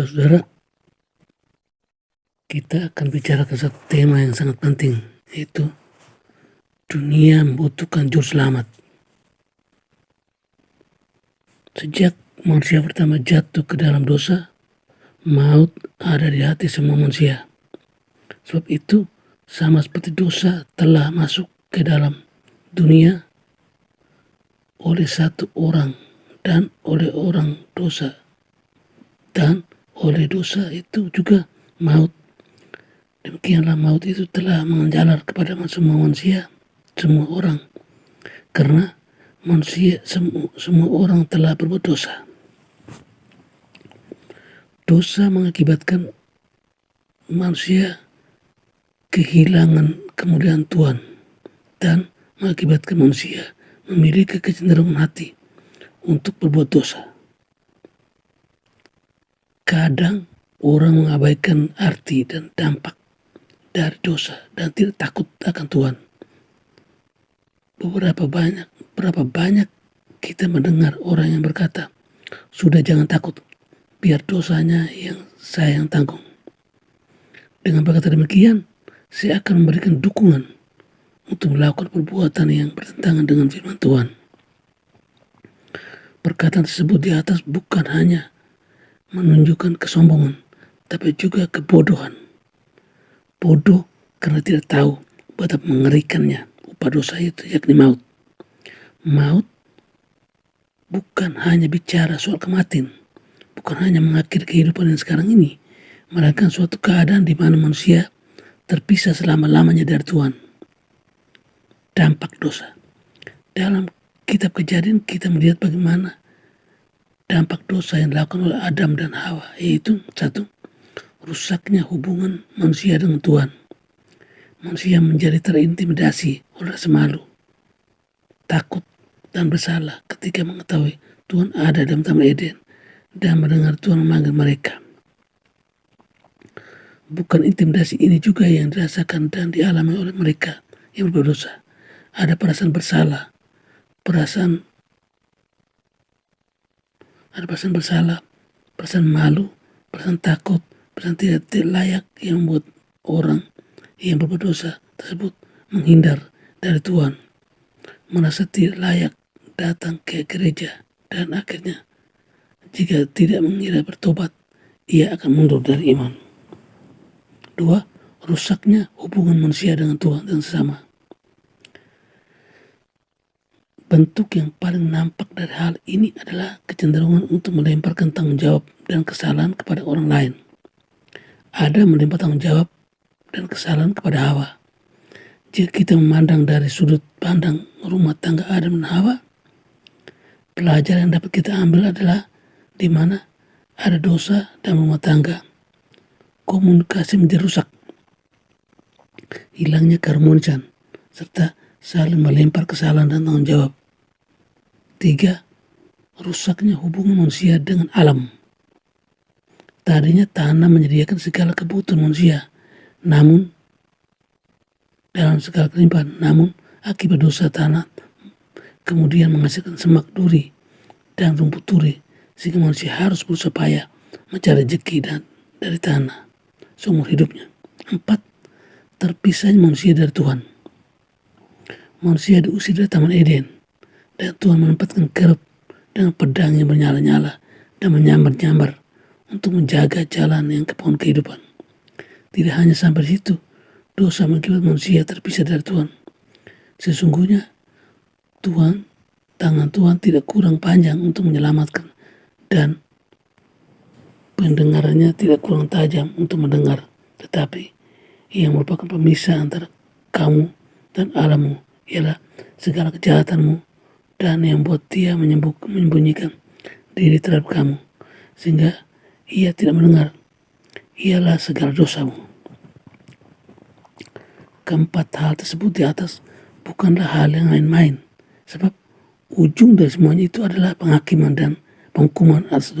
Saudara-saudara, kita akan bicara ke satu tema yang sangat penting, yaitu dunia membutuhkan juru selamat. Sejak manusia pertama jatuh ke dalam dosa, maut ada di hati semua manusia. Sebab itu, sama seperti dosa telah masuk ke dalam dunia oleh satu orang dan oleh orang dosa, dan oleh dosa itu juga maut. Demikianlah maut itu telah menjalar kepada semua manusia, semua orang, karena manusia semua orang telah berbuat dosa. Dosa mengakibatkan manusia kehilangan kemuliaan Tuhan dan mengakibatkan manusia memiliki kecenderungan hati untuk berbuat dosa. Kadang orang mengabaikan arti dan dampak dari dosa dan tidak takut akan Tuhan. Berapa banyak kita mendengar orang yang berkata, "Sudah jangan takut, biar dosanya saya yang tanggung." Dengan berkata demikian, saya akan memberikan dukungan untuk melakukan perbuatan yang bertentangan dengan firman Tuhan. Perkataan tersebut di atas bukan hanya menunjukkan kesombongan, tapi juga kebodohan. Bodoh karena tidak tahu betapa mengerikannya upah dosa itu, yakni maut. Maut bukan hanya bicara soal kematian, bukan hanya mengakhiri kehidupan yang sekarang ini, melainkan suatu keadaan di mana manusia terpisah selama-lamanya dari Tuhan. Dampak dosa. Dalam kitab Kejadian kita melihat bagaimana dampak dosa yang dilakukan oleh Adam dan Hawa, yaitu satu, rusaknya hubungan manusia dengan Tuhan. Manusia menjadi terintimidasi oleh rasa malu, takut, dan bersalah ketika mengetahui Tuhan ada dalam Taman Eden dan mendengar Tuhan memanggil mereka. Bukan intimidasi ini juga yang dirasakan dan dialami oleh mereka yang berdosa. Ada perasaan bersalah, perasaan malu, perasaan takut, perasaan tidak layak yang membuat orang yang berbuat dosa tersebut menghindar dari Tuhan, merasa tidak layak datang ke gereja, dan akhirnya jika tidak mengira bertobat, ia akan mundur dari iman. Dua, rusaknya hubungan manusia dengan Tuhan dan sesama. Bentuk yang paling nampak dari hal ini adalah kecenderungan untuk melemparkan tanggung jawab dan kesalahan kepada orang lain. Ada melempar tanggung jawab dan kesalahan kepada Hawa. Jika kita memandang dari sudut pandang rumah tangga Adam dan Hawa, pelajaran yang dapat kita ambil adalah di mana ada dosa dalam rumah tangga, komunikasi menjadi rusak, hilangnya keharmonisan, serta saling melempar kesalahan dan tanggung jawab. 3. Rusaknya hubungan manusia dengan alam. Tadinya tanah menyediakan segala kebutuhan manusia, namun dalam segala kelimpahan, namun akibat dosa tanah kemudian menghasilkan semak duri dan rumput duri, sehingga manusia harus berusaha payah mencari rezeki dari tanah seumur hidupnya. 4. Terpisahnya manusia dari Tuhan. Manusia diusir dari Taman Eden, dan Tuhan menempatkan kerub dengan pedang yang bernyala-nyala dan menyambar-nyambar untuk menjaga jalan yang ke pohon kehidupan. Tidak hanya sampai di situ, dosa mengakibatkan manusia terpisah dari Tuhan. Sesungguhnya tangan Tuhan tidak kurang panjang untuk menyelamatkan, dan pendengarannya tidak kurang tajam untuk mendengar, tetapi yang merupakan pemisah antara kamu dan Allahmu ialah segala kejahatanmu, dan yang buat dia menyembunyikan diri terhadap kamu, sehingga ia tidak mendengar, ialah segala dosamu. Keempat hal tersebut di atas bukanlah hal yang main-main, sebab ujung dari semuanya itu adalah penghakiman dan penghukuman atas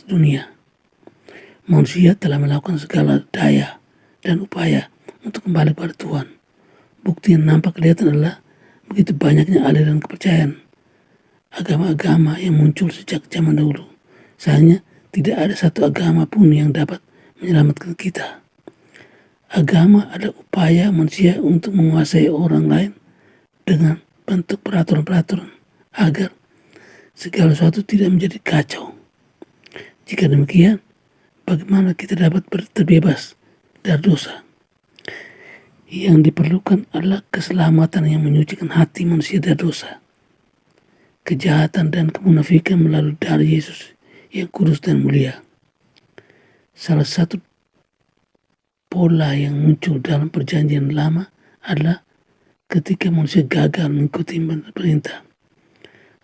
dunia. Manusia telah melakukan segala daya dan upaya untuk kembali pada Tuhan. Bukti yang nampak kelihatan adalah begitu banyaknya aliran kepercayaan agama-agama yang muncul sejak zaman dahulu. Sayangnya tidak ada satu agama pun yang dapat menyelamatkan kita. Agama adalah upaya manusia untuk menguasai orang lain dengan bentuk peraturan-peraturan agar segala sesuatu tidak menjadi kacau. Jika demikian, bagaimana kita dapat terbebas dari dosa? Yang diperlukan adalah keselamatan yang menyucikan hati manusia dari dosa, kejahatan dan kemunafikan melalui darah Yesus yang kudus dan mulia. Salah satu pola yang muncul dalam perjanjian lama adalah ketika manusia gagal mengikuti perintah,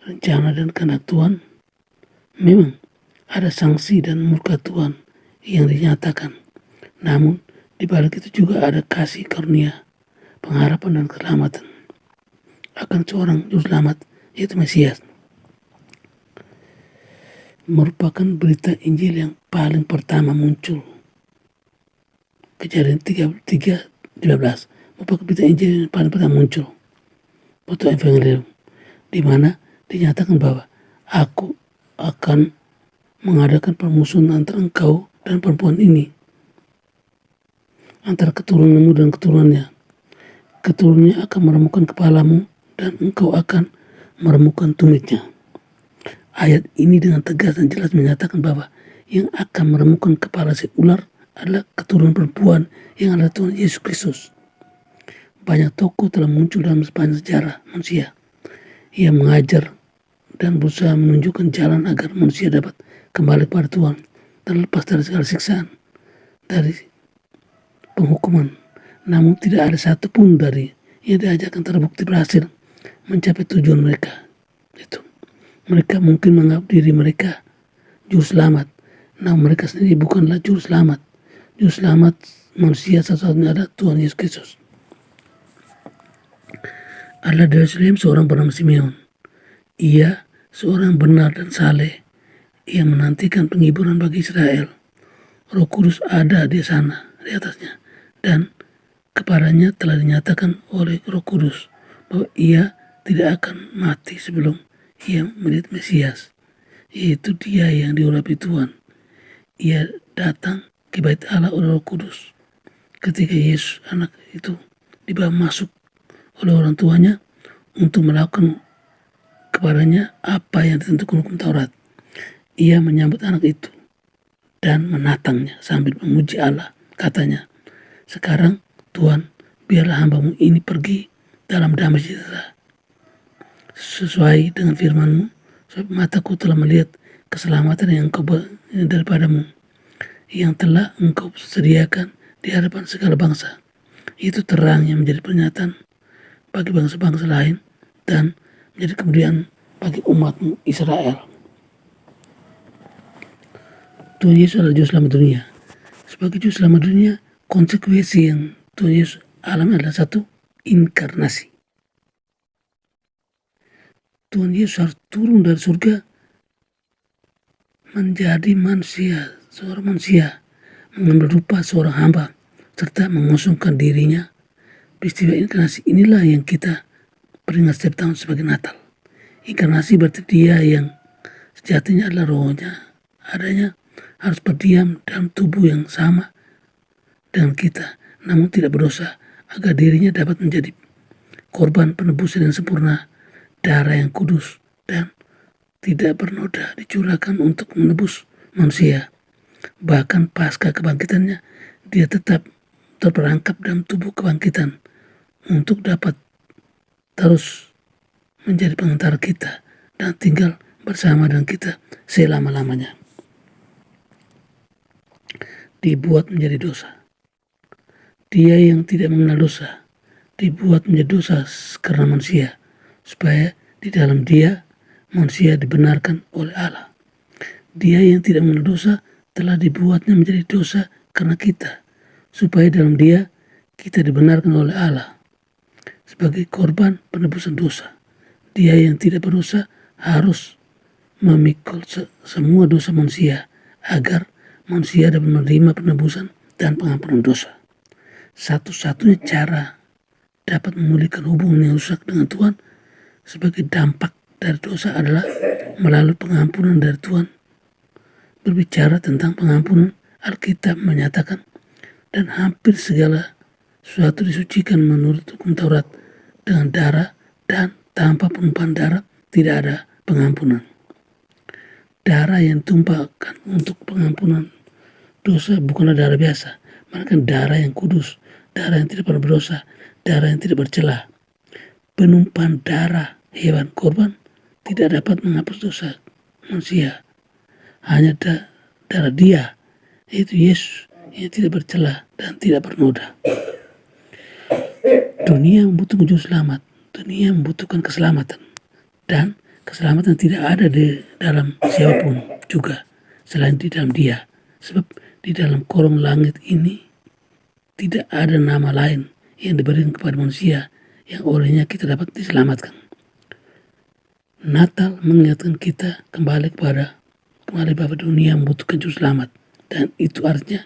rencana dan kehendak Tuhan, memang ada sanksi dan murka Tuhan yang dinyatakan. Namun, di balik itu juga ada kasih karunia, pengharapan dan keselamatan akan seorang juru selamat, yaitu Mesias. Merupakan berita Injil yang paling pertama muncul. Kejadian 33:15 merupakan berita Injil yang paling pertama muncul. Foto Evangelium, di mana dinyatakan bahwa aku akan mengadakan permusuhan antara engkau dan perempuan ini, antara keturunanmu dan keturunannya. Keturunannya akan meremukkan kepalamu dan engkau akan meremukkan tumitnya. Ayat ini dengan tegas dan jelas menyatakan bahwa yang akan meremukkan kepala si ular adalah keturunan perempuan yang adalah Tuhan Yesus Kristus. Banyak tokoh telah muncul dalam sepanjang sejarah manusia yang mengajar dan berusaha menunjukkan jalan agar manusia dapat kembali kepada Tuhan dan lepas dari segala siksaan, dari penghukuman. Namun tidak ada satupun dari yang diajarkan terbukti berhasil mencapai tujuan mereka. Itu. Mereka mungkin menganggap diri mereka juru selamat, namun mereka sendiri bukanlah juru selamat. Juru selamat manusia satu-satunya adalah Tuhan Yesus Kristus. Allah dari Yerusalem seorang bernama Simeon. Ia seorang benar dan saleh yang menantikan penghiburan bagi Israel. Roh Kudus ada di sana, di atasnya, dan kepadanya telah dinyatakan oleh Roh Kudus bahwa ia tidak akan mati sebelum ia melihat Mesias, yaitu dia yang diurapi Tuhan. Ia datang ke bait Allah oleh Roh Kudus. Ketika Yesus anak itu dibawa masuk oleh orang tuanya untuk melakukan kepadanya apa yang ditentukan hukum Taurat, ia menyambut anak itu dan menatangnya sambil memuji Allah. Katanya, sekarang Tuhan, biarlah hambamu ini pergi dalam damai sejahtera sesuai dengan firman-Mu, sebab mataku telah melihat keselamatan yang engkau daripadamu, yang telah engkau sediakan di hadapan segala bangsa. Itu terang yang menjadi pernyataan bagi bangsa-bangsa lain dan menjadi kemudian bagi umat-Mu Israel. Tuhan Yesus adalah juru selamat dunia. Sebagai juru selamat dunia, konsekuensi yang Tuhan Yesus alami adalah satu, inkarnasi. Tuhan Yesus harus turun dari surga menjadi manusia, seorang manusia, mengambil rupa seorang hamba, serta mengosongkan dirinya. Peristiwa inkarnasi inilah yang kita peringat setiap tahun sebagai Natal. Inkarnasi berarti dia yang sejatinya adalah rohnya, adanya harus berdiam dalam tubuh yang sama dengan kita, namun tidak berdosa, agar dirinya dapat menjadi korban penebusan yang sempurna, darah yang kudus dan tidak bernoda dicurahkan untuk menebus manusia. Bahkan pasca kebangkitannya, dia tetap terperangkap dalam tubuh kebangkitan untuk dapat terus menjadi pengantar kita dan tinggal bersama dengan kita selama-lamanya. Dibuat menjadi dosa. Dia yang tidak mengenal dosa dibuat menjadi dosa karena manusia, supaya di dalam dia manusia dibenarkan oleh Allah. Dia yang tidak mengenal dosa telah dibuatnya menjadi dosa karena kita, supaya dalam dia kita dibenarkan oleh Allah sebagai korban penebusan dosa. Dia yang tidak berdosa harus memikul semua dosa manusia agar manusia dapat menerima penebusan dan pengampunan dosa. Satu-satunya cara dapat memulihkan hubungan yang rusak dengan Tuhan sebagai dampak dari dosa adalah melalui pengampunan dari Tuhan berbicara tentang pengampunan, Alkitab menyatakan dan hampir segala sesuatu disucikan menurut hukum Taurat dengan darah, dan tanpa penumpahan darah tidak ada pengampunan. Darah yang tumpahkan untuk pengampunan dosa bukanlah darah biasa, melainkan darah yang kudus, darah yang tidak pernah berdosa, darah yang tidak bercela. Penumpahan darah hewan korban tidak dapat menghapus dosa manusia. Hanya darah Dia, yaitu Yesus, yang tidak bercela dan tidak bernoda. Dunia membutuhkan juru selamat. Dunia membutuhkan keselamatan. Dan keselamatan tidak ada di dalam siapapun juga selain di dalam Dia. Sebab di dalam kolong langit ini tidak ada nama lain yang diberikan kepada manusia yang olehnya kita dapat diselamatkan. Natal mengingatkan kita kembali bahwa dunia membutuhkan juru selamat, dan itu artinya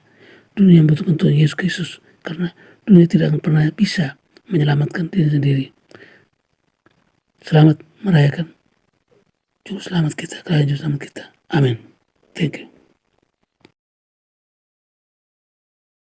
dunia membutuhkan Tuhan Yesus Kristus, karena dunia tidak akan pernah bisa menyelamatkan diri sendiri. Selamat merayakan juru selamat kita, kelahiran juru selamat kita. Amin. Thank you.